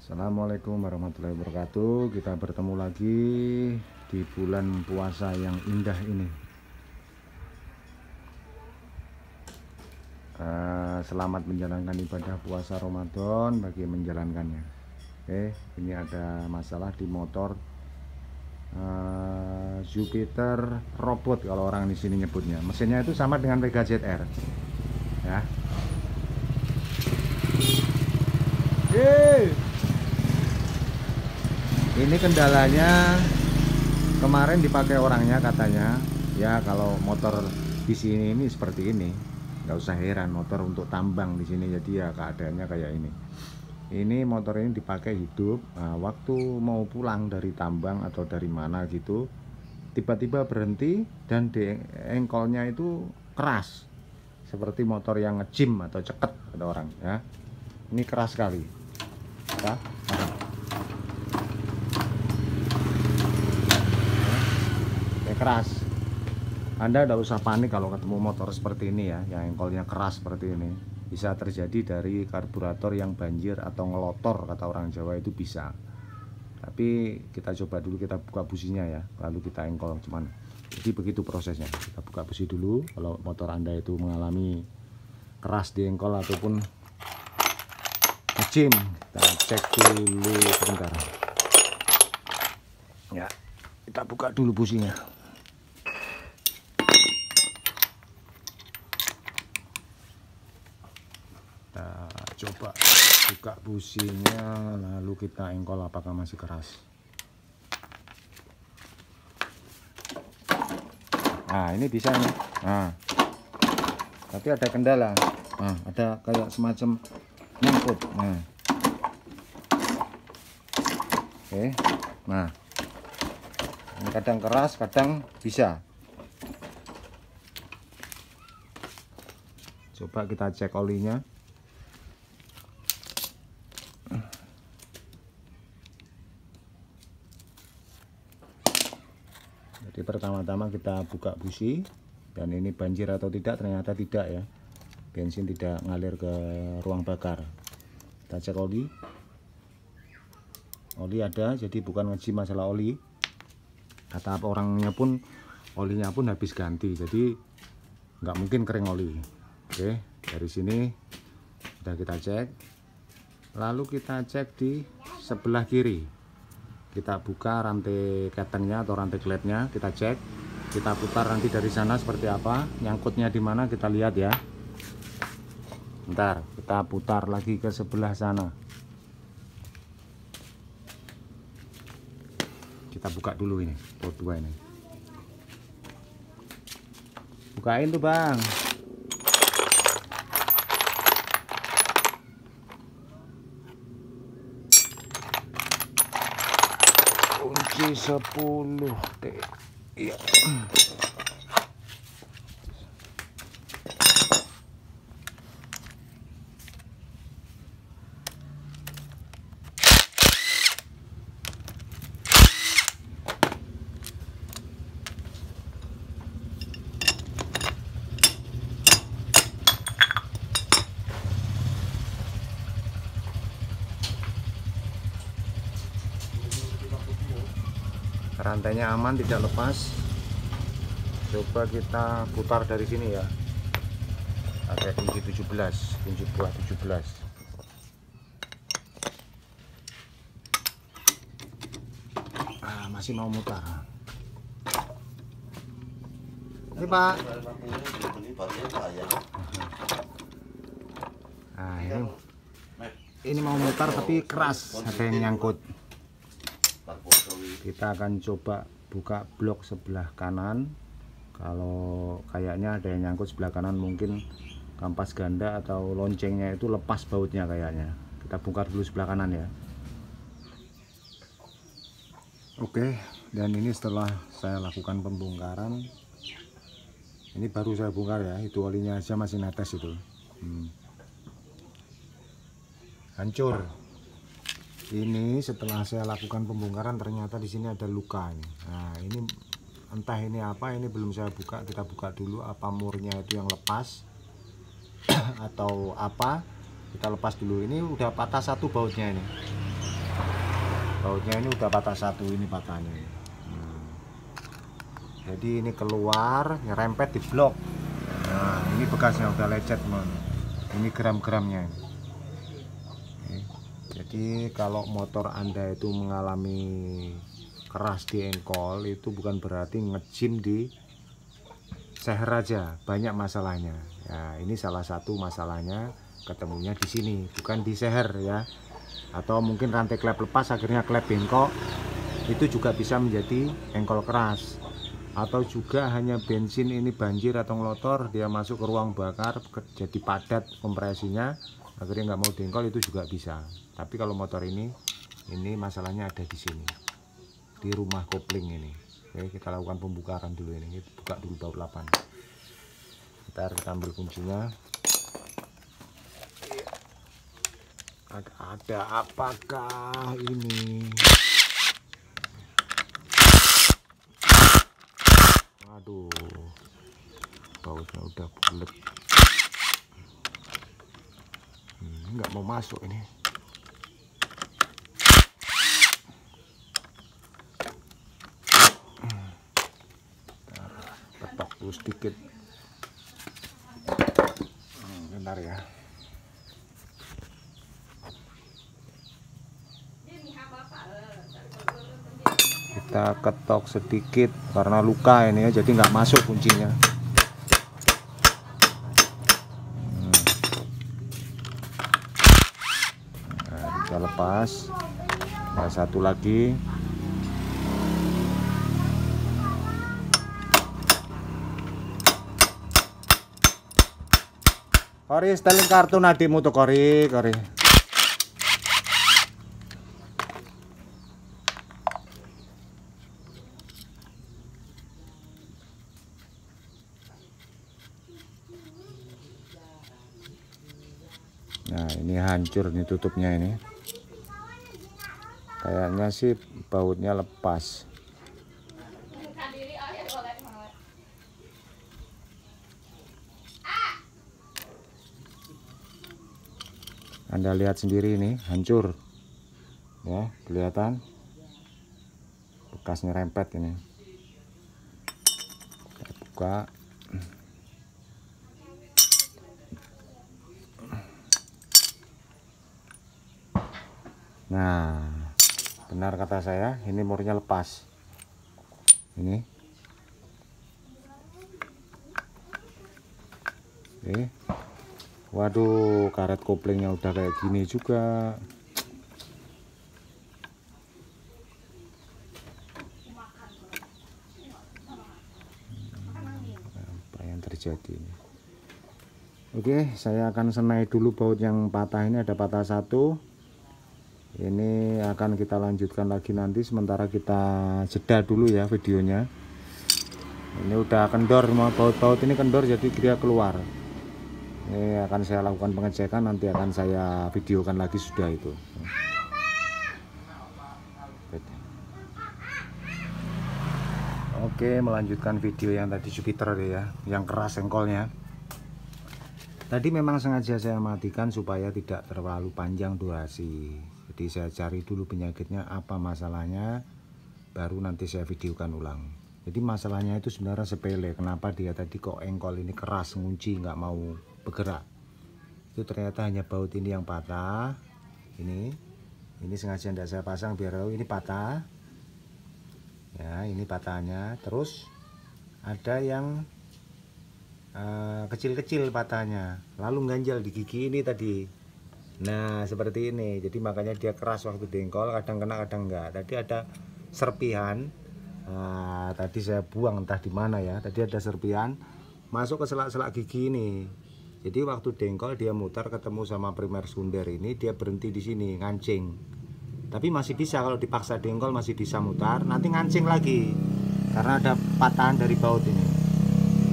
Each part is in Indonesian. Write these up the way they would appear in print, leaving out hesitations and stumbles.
Assalamualaikum warahmatullahi wabarakatuh. Kita bertemu lagi di bulan puasa yang indah ini. Selamat menjalankan ibadah puasa Ramadan bagi yang menjalankannya. Oke, ini ada masalah di motor Jupiter robot kalau orang di sini nyebutnya. Mesinnya itu sama dengan Vega ZR. Ya. Ini kendalanya kemarin dipakai orangnya, katanya ya kalau motor di sini ini seperti ini, nggak usah heran motor untuk tambang di sini, jadi ya keadaannya kayak ini. Ini motor ini dipakai hidup. Nah, waktu mau pulang dari tambang atau dari mana gitu, tiba-tiba berhenti dan di engkolnya itu keras seperti motor yang nge-gym atau ceket ada orang ya. Ini keras sekali ya. Keras. Anda tidak usah panik kalau ketemu motor seperti ini ya, yang engkolnya keras seperti ini. Bisa terjadi dari karburator yang banjir atau ngelotor, kata orang Jawa itu bisa. Tapi kita coba dulu, kita buka businya ya, lalu kita engkol cuman. Jadi begitu prosesnya. Kita buka busi dulu. Kalau motor Anda itu mengalami keras di engkol ataupun ngecim, kita cek dulu sebentar. Ya, kita buka dulu businya. Coba buka businya, lalu kita engkol apakah masih keras. Nah, ini bisa nih. Nah, tapi ada kendala. Nah, ada kayak semacam nyangkut. Nah, oke. Nah, ini kadang keras, kadang bisa. Coba kita cek olinya. Jadi pertama-tama kita buka busi, dan ini banjir atau tidak, ternyata tidak ya, bensin tidak ngalir ke ruang bakar. Kita cek oli ada, jadi bukan ngeji masalah oli. Kata orangnya pun olinya pun habis ganti, jadi nggak mungkin kering oli. Oke, dari sini sudah kita cek, lalu kita cek di sebelah kiri. Kita buka rantai ketengnya atau rantai kletnya, kita cek, kita putar nanti dari sana seperti apa, nyangkutnya di mana kita lihat ya. Bentar, kita putar lagi ke sebelah sana. Kita buka dulu ini, port 2 ini. Bukain tuh bang. Kunci 10 T. Iya. Rantainya aman, tidak lepas. Coba kita putar dari sini ya. Ada kunci 17, kunci buah 17. Masih mau mutar. Ini Pak. Nah, ini mau mutar tapi keras, ada yang nyangkut. Kita akan coba buka blok sebelah kanan. Kalau kayaknya ada yang nyangkut sebelah kanan, mungkin kampas ganda atau loncengnya itu lepas bautnya kayaknya. Kita bongkar dulu sebelah kanan ya. Oke, dan ini setelah saya lakukan pembongkaran, ini baru saya bongkar ya, itu olinya aja masih netes itu. Hancur. Ini setelah saya lakukan pembongkaran, ternyata di sini ada luka nih. Nah, ini entah ini apa, ini belum saya buka. Kita buka dulu apa murnya itu yang lepas atau apa. Kita lepas dulu. Ini udah patah satu bautnya ini. bautnya ini udah patah satu, ini patahnya. Jadi ini keluar nyerempet di blok. Nah ini bekasnya udah lecet teman, ini gram-gramnya. Jadi kalau motor Anda itu mengalami keras di engkol, itu bukan berarti ngejim di seher aja, banyak masalahnya. Ya ini salah satu masalahnya, ketemunya di sini, bukan di seher ya. Atau mungkin rantai klep lepas akhirnya klep bengkok, itu juga bisa menjadi engkol keras. Atau juga hanya bensin ini banjir atau ngelotor, dia masuk ke ruang bakar jadi padat kompresinya, akhirnya nggak mau dengkol, itu juga bisa. Tapi kalau motor ini masalahnya ada di sini, di rumah kopling ini. Oke, kita lakukan pembukaan dulu ini. Kita buka dulu baut 8. Kita ambil kuncinya. Ada apakah ini? Aduh, bautnya udah bulat. Nggak mau masuk ini. Ketok dulu sedikit. Bentar ya. Kita ketok sedikit karena luka ini ya, jadi nggak masuk kuncinya. Nah, bisa lepas. Nah, satu lagi. Kori setelin kartu nadimu tuh, Kori. Nah ini hancur nih tutupnya ini. Kayaknya sih bautnya lepas. Anda lihat sendiri ini hancur. Ya, kelihatan bekasnya rempet ini. Kita buka. Nah, benar kata saya, ini murnya lepas. Ini. Oke. Waduh, karet koplingnya udah kayak gini juga. Apa yang terjadi ini? Oke, saya akan senai dulu baut yang patah ini, ada patah satu. Ini akan kita lanjutkan lagi nanti, sementara kita jeda dulu ya videonya. Ini udah kendor, mau baut-baut ini kendor jadi dia keluar. Ini akan saya lakukan pengecekan, nanti akan saya videokan lagi sudah itu. Oke, melanjutkan video yang tadi Jupiter ya, yang keras engkolnya. Tadi memang sengaja saya matikan supaya tidak terlalu panjang durasi. Jadi saya cari dulu penyakitnya apa masalahnya, baru nanti saya videokan ulang. Jadi masalahnya itu sebenarnya sepele. Kenapa dia tadi kok engkol ini keras, ngunci, nggak mau bergerak? Itu ternyata hanya baut ini yang patah. Ini sengaja tidak saya pasang biar tahu ini patah. Ya, ini patahnya. Terus ada yang kecil-kecil patahnya, lalu ganjal di gigi ini tadi. Nah seperti ini, jadi makanya dia keras waktu dengkol, kadang kena kadang enggak. Tadi ada serpihan, tadi saya buang entah di mana ya. Tadi ada serpihan masuk ke selak-selak gigi ini. Jadi waktu dengkol dia mutar ketemu sama primer sunder ini, dia berhenti di sini ngancing. Tapi masih bisa kalau dipaksa dengkol, masih bisa mutar, nanti ngancing lagi karena ada patahan dari baut ini.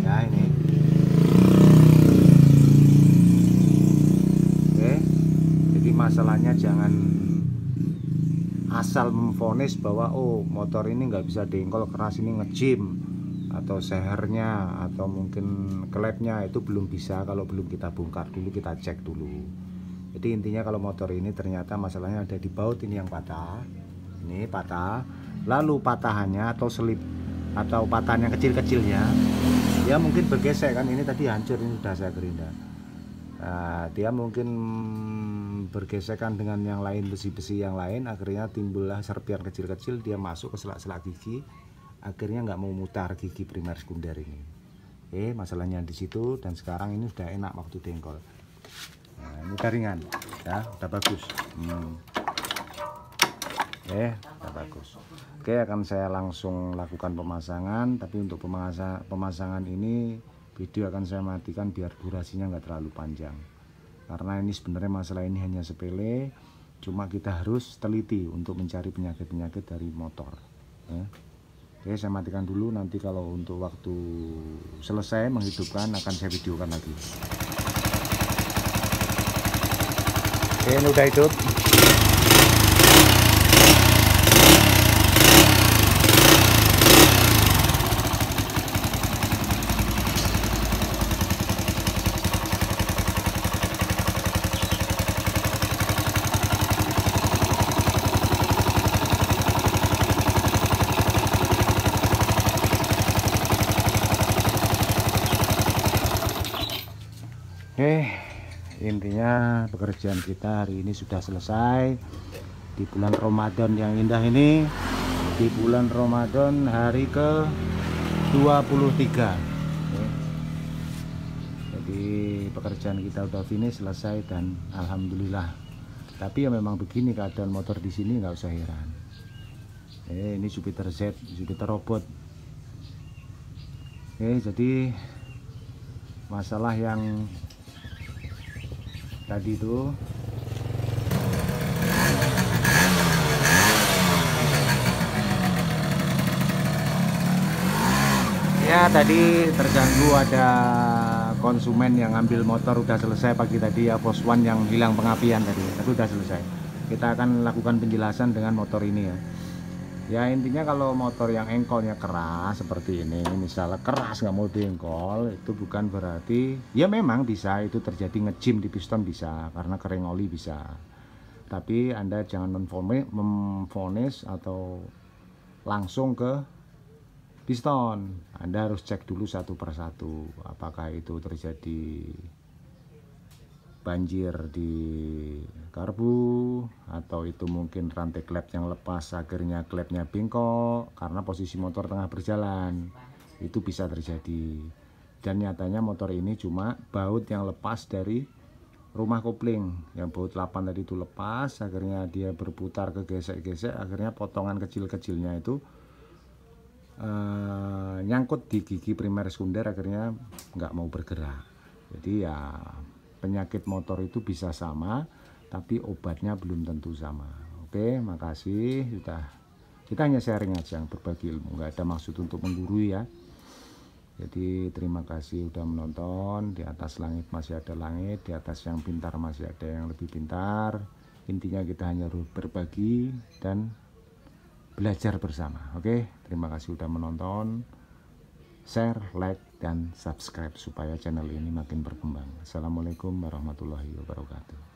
Ya ini. Oke. Jadi masalahnya jangan asal memvonis bahwa oh motor ini nggak bisa dengkol keras, ini ngejim atau sehernya atau mungkin klepnya, itu belum bisa kalau belum kita bongkar dulu, kita cek dulu. Jadi intinya kalau motor ini ternyata masalahnya ada di baut ini yang patah. ini patah, lalu patahannya atau selip atau patahan yang kecil-kecilnya dia mungkin bergesek kan, ini tadi hancur, ini sudah saya gerinda. Nah, dia mungkin bergesekan dengan yang lain, besi-besi yang lain, akhirnya timbullah serpian kecil-kecil, dia masuk ke selak-selak gigi, akhirnya nggak mau mutar gigi primer sekunder ini. Masalahnya di situ, dan sekarang ini sudah enak waktu dengkol. Nah, ini ringan ya, udah bagus. Udah bagus. Oke, akan saya langsung lakukan pemasangan, tapi untuk pemasangan ini video akan saya matikan biar durasinya nggak terlalu panjang, karena ini sebenarnya masalah ini hanya sepele, cuma kita harus teliti untuk mencari penyakit-penyakit dari motor ya. Oke, saya matikan dulu, nanti kalau untuk waktu selesai menghidupkan akan saya videokan lagi. Oke, ini udah hidup. Intinya pekerjaan kita hari ini sudah selesai di bulan Ramadan yang indah ini, di bulan Ramadan hari ke 23. Jadi pekerjaan kita udah finish, selesai, dan alhamdulillah. Tapi ya memang begini keadaan motor di sini, nggak usah heran. Ini Jupiter Z, Jupiter robot. Jadi masalah yang tadi itu ya, tadi terganggu, ada konsumen yang ambil motor udah selesai pagi tadi ya, Pos One yang hilang pengapian tadi, tapi udah selesai. Kita akan lakukan penjelasan dengan motor ini ya. Ya intinya kalau motor yang engkolnya keras seperti ini, misalnya keras nggak mau diengkol, itu bukan berarti, ya memang bisa itu terjadi ngejim di piston, bisa karena kering oli, bisa. Tapi Anda jangan memvonis atau langsung ke piston. Anda harus cek dulu satu persatu, apakah itu terjadi banjir di karbu, atau itu mungkin rantai klep yang lepas, akhirnya klepnya bengkok karena posisi motor tengah berjalan. Itu bisa terjadi, dan nyatanya motor ini cuma baut yang lepas dari rumah kopling, yang baut 8 tadi itu lepas, akhirnya dia berputar ke gesek-gesek, akhirnya potongan kecil-kecilnya itu nyangkut di gigi primer sekunder, akhirnya nggak mau bergerak. Jadi ya penyakit motor itu bisa sama, tapi obatnya belum tentu sama. Oke, makasih. Kita hanya sharing aja, berbagi ilmu, nggak ada maksud untuk menggurui ya. Jadi terima kasih udah menonton. Di atas langit masih ada langit, di atas yang pintar masih ada yang lebih pintar. Intinya kita hanya berbagi dan belajar bersama. Oke, terima kasih udah menonton. Share, like, dan subscribe supaya channel ini makin berkembang. Assalamualaikum warahmatullahi wabarakatuh.